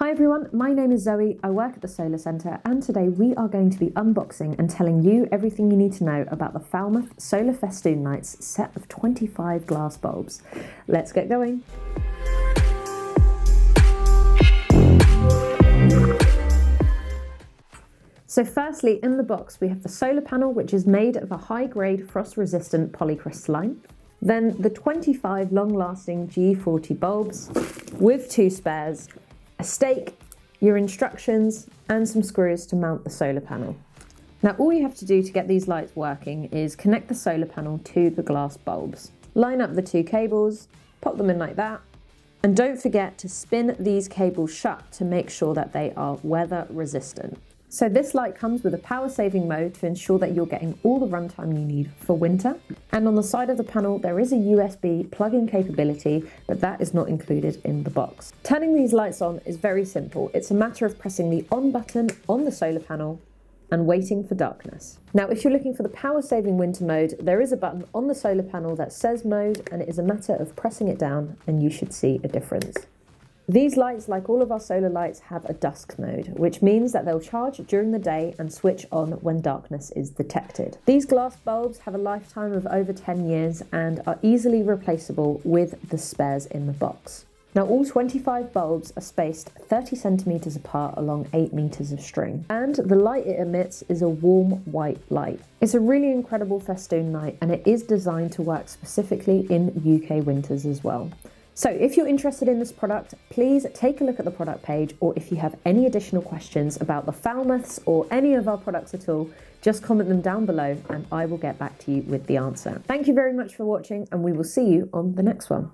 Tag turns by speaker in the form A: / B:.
A: Hi everyone, my name is Zoe, I work at the Solar Centre, and today we are going to be unboxing and telling you everything you need to know about the Falmouth Solar Festoon lights set of 25 glass bulbs. Let's get going. So firstly, in the box we have the solar panel, which is made of a high-grade frost-resistant polycrystalline. Then the 25 long-lasting G40 bulbs with 2 spares, a stake, your instructions, and some screws to mount the solar panel. Now all you have to do to get these lights working is connect the solar panel to the glass bulbs. Line up the 2 cables, pop them in like that, and don't forget to spin these cables shut to make sure that they are weather resistant. So this light comes with a power saving mode to ensure that you're getting all the runtime you need for winter. And on the side of the panel, there is a USB plug-in capability, but that is not included in the box. Turning these lights on is very simple. It's a matter of pressing the on button on the solar panel and waiting for darkness. Now, if you're looking for the power saving winter mode, there is a button on the solar panel that says mode, and it is a matter of pressing it down and you should see a difference. These lights, like all of our solar lights, have a dusk mode, which means that they'll charge during the day and switch on when darkness is detected. These glass bulbs have a lifetime of over 10 years and are easily replaceable with the spares in the box. Now all 25 bulbs are spaced 30 centimeters apart along 8 meters of string, and the light it emits is a warm white light. It's a really incredible Festoon light, and it is designed to work specifically in UK winters as well. So if you're interested in this product, please take a look at the product page, or if you have any additional questions about the Falmouths or any of our products at all, just comment them down below and I will get back to you with the answer. Thank you very much for watching, and we will see you on the next one.